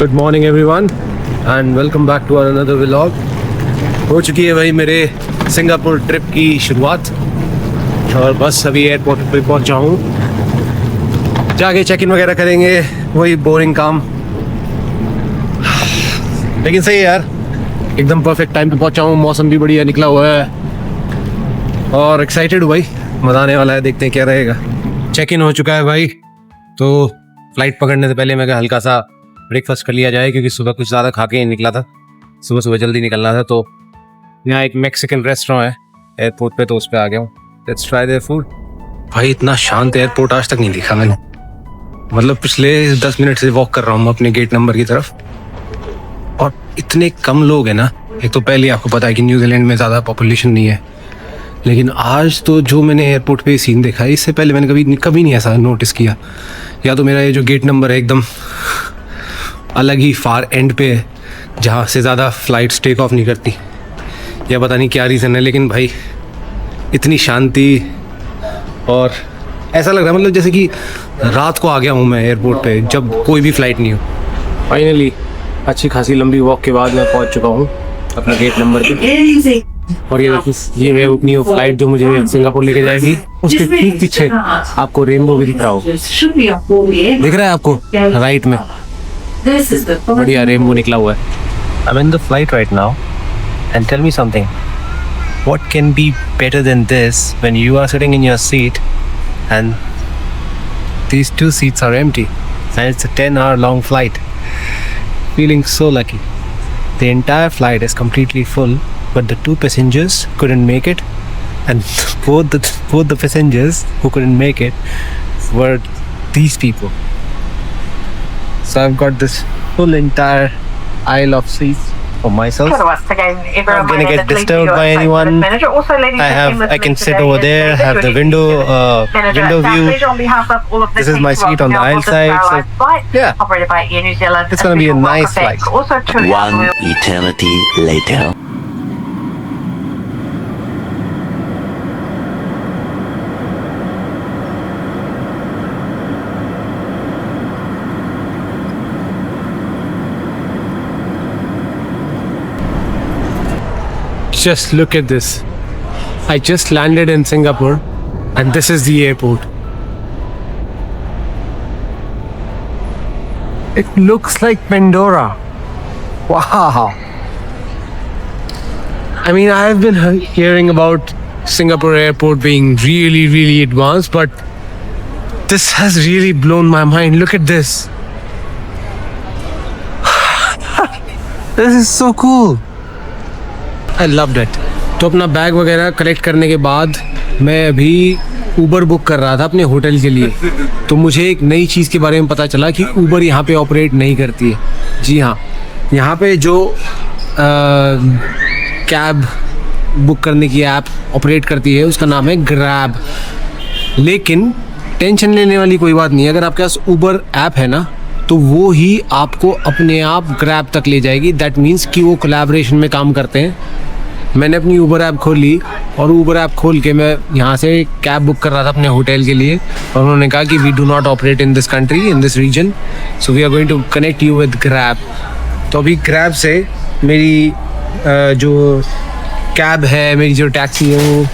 Good morning everyone and welcome back to another vlog. हो चुकी है भाई मेरे सिंगापुर ट्रिप की शुरुआत और बस अभी एयरपोर्ट पे पहुंचा हूँ। जाके चेक इन वगैरह करेंगे, वही बोरिंग काम, लेकिन सही है यार, एकदम परफेक्ट टाइम पे पहुंचा हूँ। मौसम भी बढ़िया निकला हुआ है और एक्साइटेड हूँ भाई, मज़ा आने वाला है, देखते हैं क्या रहेगा। चेक इन हो चुका है भाई, तो फ्लाइट पकड़ने से पहले मैं कहा हल्का सा ब्रेकफास्ट कर लिया जाए, क्योंकि सुबह कुछ ज़्यादा खा के निकला था, सुबह सुबह जल्दी निकलना था। तो यहाँ एक मैक्सिकन रेस्टोरेंट है एयरपोर्ट पे, तो उस पर आ गया हूँ। Let's try their food. भाई इतना शांत एयरपोर्ट आज तक नहीं देखा मैंने, मतलब पिछले 10 मिनट से वॉक कर रहा हूँ अपने गेट नंबर की तरफ, और इतने कम लोग हैं ना। एक तो पहले आपको पता है कि न्यूजीलैंड में ज़्यादा पॉपुलेशन नहीं है, लेकिन आज तो जो मैंने एयरपोर्ट पे सीन देखा है, इससे पहले मैंने कभी नहीं ऐसा नोटिस किया। या तो मेरा ये जो गेट नंबर है एकदम अलग ही फार एंड पे है, जहाँ से ज़्यादा फ़्लाइट्स टेक ऑफ नहीं करती, या पता नहीं क्या रीज़न है, लेकिन भाई इतनी शांति और ऐसा लग रहा है मतलब जैसे कि रात को आ गया हूँ मैं एयरपोर्ट पे, जब कोई भी फ़्लाइट नहीं हो। फाइनली अच्छी खासी लंबी वॉक के बाद मैं पहुँच चुका हूँ अपना गेट नंबर पे, और ये है उतनी वो फ्लाइट जो मुझे सिंगापुर लेके जाएगी। उसके ठीक पीछे आपको रेनबो भी दिख रहा हो, दिख रहा है आपको राइट में, बढ़िया रेनबो निकला हुआ है। I'm in the flight right now and tell me something, what can be better than this when you are sitting in your seat and these two seats are empty and it's a 10-hour long flight, feeling so lucky. The entire flight is completely full, but the two passengers couldn't make it, and both the passengers who couldn't make it were these people. So I've got this full entire aisle of seats for myself. Not gonna get disturbed by anyone. I can sit over there, have the window view. This is my seat on the aisle side. So yeah, it's gonna be a nice flight. One eternity later. Just look at this. I just landed in Singapore and this is the airport. It looks like Pandora. Wow. I mean, I have been hearing about Singapore airport being really, really advanced, but this has really blown my mind. Look at this. This is so cool. I loved it. तो अपना bag वगैरह collect करने के बाद मैं अभी Uber book कर रहा था अपने होटल के लिए, तो मुझे एक नई चीज़ के बारे में पता चला कि ऊबर यहाँ पे ऑपरेट नहीं करती है। जी हाँ, यहाँ पे जो कैब बुक करने की ऐप ऑपरेट करती है उसका नाम है ग्रैब। लेकिन टेंशन लेने वाली कोई बात नहीं है, अगर आपके पास ऊबर ऐप है ना, तो वो ही आपको अपने आप ग्रैब तक ले जाएगी। दैट मीन्स कि वो कोलैबोरेशन में काम करते हैं। मैंने अपनी ऊबर ऐप खोली और ऊबर ऐप खोल के मैं यहाँ से कैब बुक कर रहा था अपने होटल के लिए, और उन्होंने कहा कि we do not operate in this country, in this region, so we are going to connect you with Grab. तो अभी ग्रैब से मेरी जो कैब है, मेरी जो टैक्सी है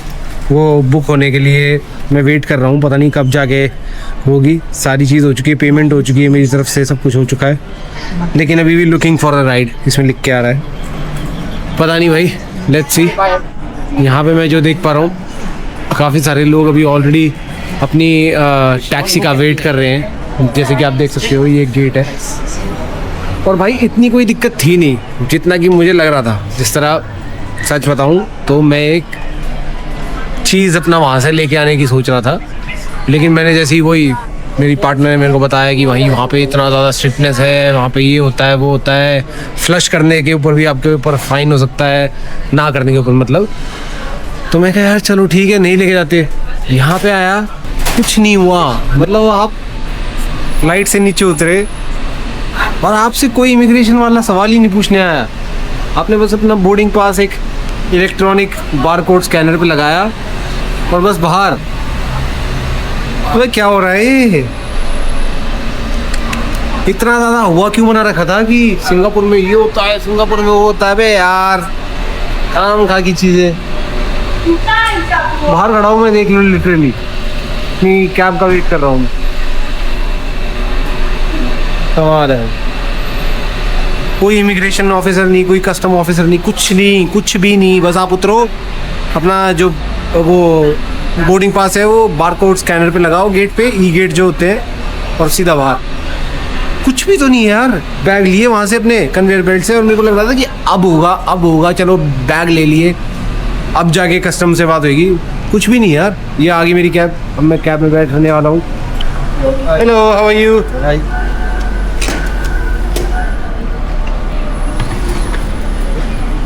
वो बुक होने के लिए मैं वेट कर रहा हूँ। पता नहीं कब जाके होगी। सारी चीज़ हो चुकी है, पेमेंट हो चुकी है मेरी तरफ से, सब कुछ हो चुका है, लेकिन अभी भी लुकिंग फॉर अ राइड इसमें लिख के आ रहा है। पता नहीं भाई, लेट्स सी। यहाँ पे मैं जो देख पा रहा हूँ, काफ़ी सारे लोग अभी ऑलरेडी अपनी टैक्सी का वेट कर रहे हैं। जैसे कि आप देख सकते हो, ये एक गेट है, और भाई इतनी कोई दिक्कत थी नहीं जितना कि मुझे लग रहा था। जिस तरह सच बताऊँ तो मैं एक चीज़ अपना वहाँ से लेके आने की सोच रहा था, लेकिन मैंने जैसे ही वही मेरी पार्टनर ने मेरे को बताया कि वहाँ पे इतना ज़्यादा स्ट्रिक्टनेस है, वहाँ पे ये होता है वो होता है, फ्लश करने के ऊपर भी आपके ऊपर फ़ाइन हो सकता है, ना करने के ऊपर मतलब। तो मैं कहा यार चलो ठीक है, नहीं लेके जाते। यहाँ पे आया, कुछ नहीं हुआ। मतलब आप फ्लाइट से नीचे उतरे और आपसे कोई इमिग्रेशन वाला सवाल ही नहीं पूछने आया। आपने बस अपना बोर्डिंग पास एक इलेक्ट्रॉनिक बारकोड स्कैनर पे लगाया और बस बाहर। अबे क्या हो रहा है? इतना ज्यादा हुआ क्यों बना रखा था कि सिंगापुर में ये होता है, सिंगापुर में वो होता है। बे यार काम खा की चीजें। बाहर खड़ा हूँ मैं, देख लो लिटरली अपनी कैब का वेट कर रहा हूँ। कमाल है। कोई इमिग्रेशन ऑफिसर नहीं, कोई कस्टम ऑफिसर नहीं, कुछ नहीं, कुछ भी नहीं। बस आप उतरो, अपना जो वो बोर्डिंग पास है वो बारकोड स्कैनर पे लगाओ गेट पे, ई गेट जो होते हैं, और सीधा बाहर। कुछ भी तो नहीं है यार। बैग लिए वहाँ से अपने कन्वेयर बेल्ट से, और मेरे को लग रहा था कि अब होगा अब होगा, चलो बैग ले लिए, अब जाके कस्टम से बात होगी। कुछ भी नहीं यार। ये आ गई मेरी कैब, अब मैं कैब में बैठने वाला हूँ। Hello, how are you?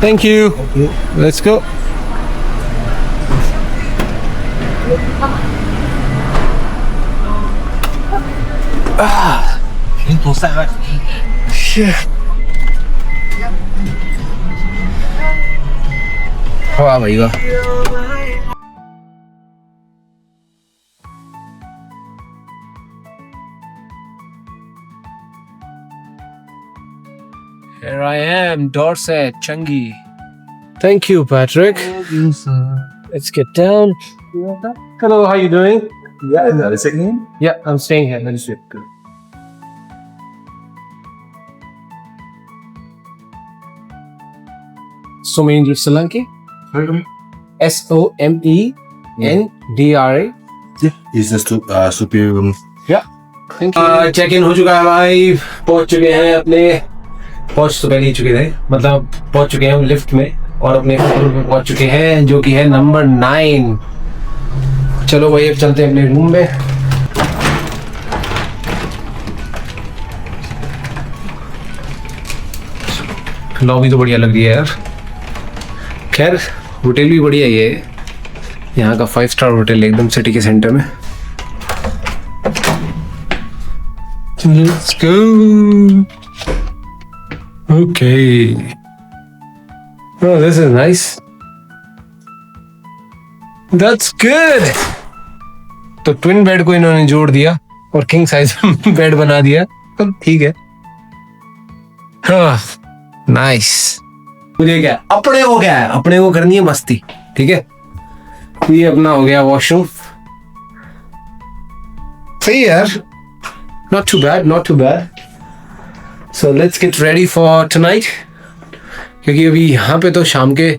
Thank you, let's go. वाह भाई वाह। Here I am, Dorset, Changi. Thank you, Patrick. Let's get down. Hello, how you doing? Yeah, is that a sick name? Yeah, I'm staying here. Let's do it. Somendra Solanki. SOMENDRA. Is this superior? Yeah. Thank you. Check in हो चुका है भाई, पहुंच चुके हैं अपने, पहुंच तो पहले ही चुके थे, मतलब पहुंच चुके हैं लिफ्ट में, और अपने फ्लोर में पहुंच चुके हैं जो कि है नंबर 9। चलो भाई अब चलते हैं अपने रूम में। लॉबी तो बढ़िया लग रही है यार। खैर होटल भी बढ़िया ही है, यहाँ का 5 स्टार होटल एकदम सिटी के सेंटर में। Let's go. Okay. Oh, this is nice. That's good. तो ट्विन बेड को इन्होंने जोड़ दिया और किंग साइज बेड बना दिया, तो ठीक है। हाँ, नाइस। मुझे क्या अपने को, क्या है अपने को करनी है मस्ती, ठीक है। ये अपना हो गया वॉशरूम, सही है यार। Not too bad, not too bad. So let's get ready for tonight. क्योंकि अभी यहाँ पे तो शाम के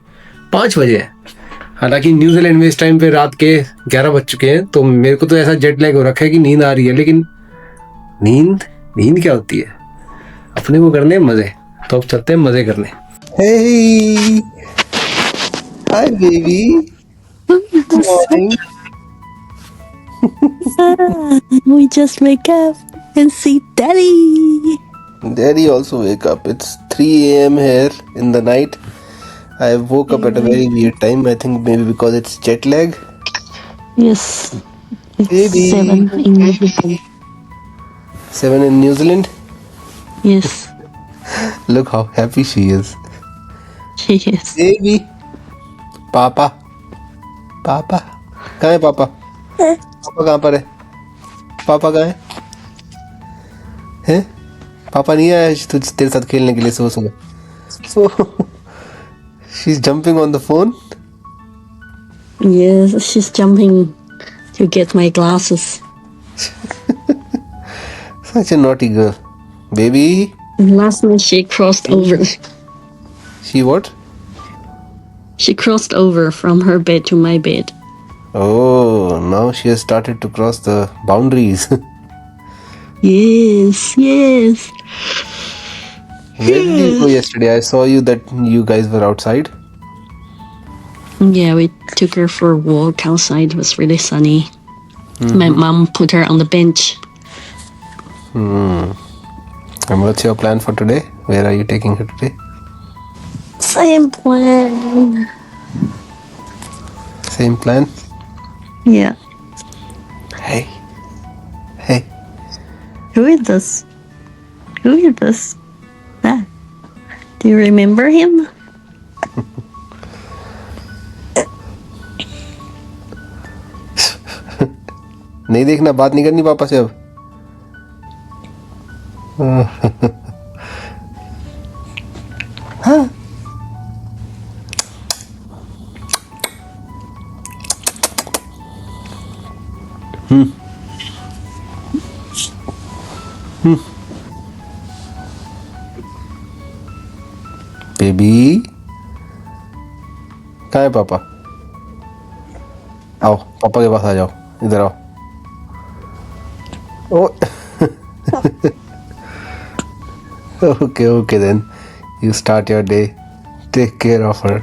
5 बजे है, हालांकि न्यूजीलैंड में इस टाइम पे रात के 11 बज चुके हैं। तो मेरे को तो ऐसा जेट लैग हो रखा है कि नींद आ रही है, लेकिन नींद क्या होती है, अपने को करने मजे। तो अब चलते हैं मजे करने। Hey, hi baby. Good morning. We just wake up and see Daddy. Daddy also wake up. It's 3 a.m. here in the night. I woke up at a very weird time. I think maybe because it's jet lag. Yes, it's Baby. 7 in New Zealand. 7 in New Zealand. Yes, Look how happy she is. she is. Baby. Papa. Papa. कहाँ है पापा? पापा कहाँ पर है? पापा कहाँ है? हैं? पापा नहीं आया तेरे साथ खेलने के लिए सुबह? She's jumping on the phone. Yes, she's jumping to get my glasses. Such a naughty girl. Baby. And last night she crossed over. She what? She crossed over from her bed to my bed. Oh, now she has started to cross the boundaries. Yes, yes. Where did you go yesterday? I saw you that you guys were outside. Yeah, we took her for a walk outside. It was really sunny. My mom put her on the bench. And what's your plan for today? Where are you taking her today? Same plan. Same plan? Yeah. Hey. Hey. Who is this? Who is this? That. Do you remember him? नहीं देखना, बात नहीं करनी पापा से अब। Baby कहाँ है पापा? आओ पापा के पास आ जाओ, इधर आओ। ओ okay then you start your day, take care of her.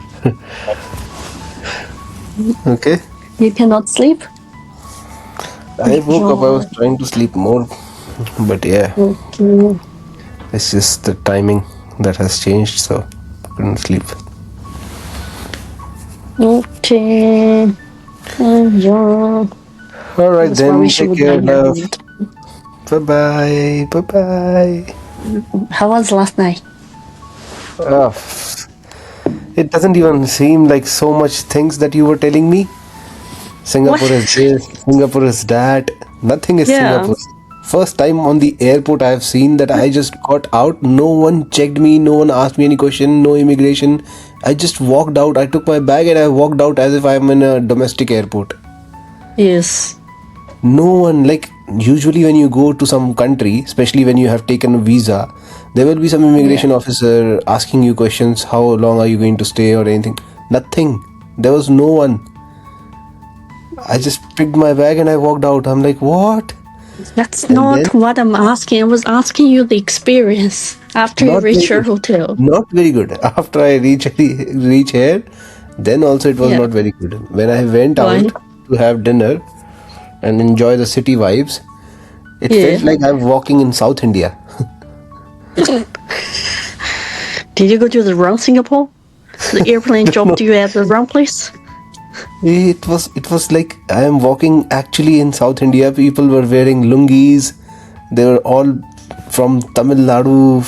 Okay, You cannot sleep? I woke up, I was trying to sleep more, but yeah, Okay. it's just the timing that has changed, so couldn't sleep. Okay. Yeah. All right That's why then, we take should care, dine love. early. Bye bye. How was last night? Oh, it doesn't even seem like so much things that you were telling me. Singapore is this, Singapore is that. Nothing is Yeah. Singapore. First time on the airport I have seen that I just got out. No one checked me. No one asked me any question. No immigration. I just walked out. I took my bag and I walked out as if I am in a domestic airport. Yes. No one, like usually when you go to some country, especially when you have taken a visa, there will be some immigration officer asking you questions. How long are you going to stay or anything? Nothing. There was no one. I just picked my bag and I walked out. I'm like, what? That's And not then- what I'm asking. I was asking you the experience after you Not reach very your good. hotel. Not very good. After I reach here, then also it was Yeah. not very good. When I went Why? out to have dinner and enjoy the city vibes, it Yeah. felt like I'm walking in South India. Did you go to the wrong Singapore? The airplane dropped you at the wrong place? It was like I am walking actually in South India. People were wearing lungis. They were all from Tamil Nadu,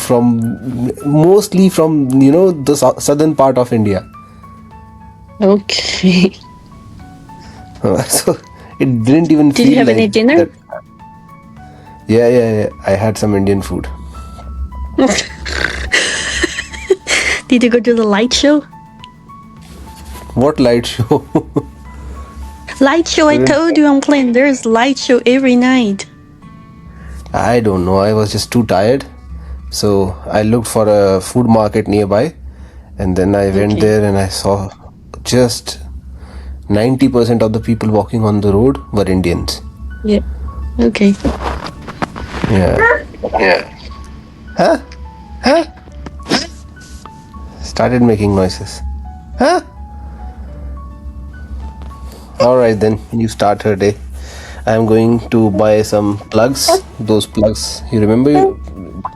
mostly from the southern part of India. Okay. So it didn't even Did feel you have like any dinner? that. Yeah. I had some Indian food. Did you go to the light show? What light show? Light show, I told you, Uncle, there's light show every night. I don't know. I was just too tired. So I looked for a food market nearby. And then I went Okay. there and I saw just 90% of the people walking on the road were Indians. Yeah. Okay. Yeah. Huh? Started making noises. Huh? Alright then, you start her day. I'm going to buy some plugs. Those plugs, you remember?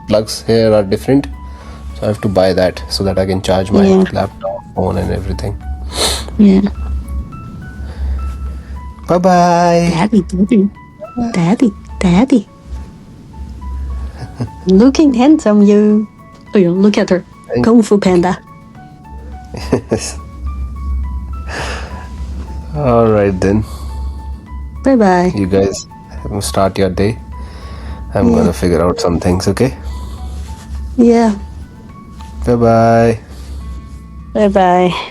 Plugs here are different. So I have to buy that so that I can charge my Yeah. laptop, phone and everything. Yeah. Bye bye. Daddy. Looking handsome, you. Oh, yeah, look at her. Thank- Kung Fu Panda. Alright then, Bye bye. you guys start your day. I'm gonna figure out some things, okay? Yeah. Bye bye. Bye bye.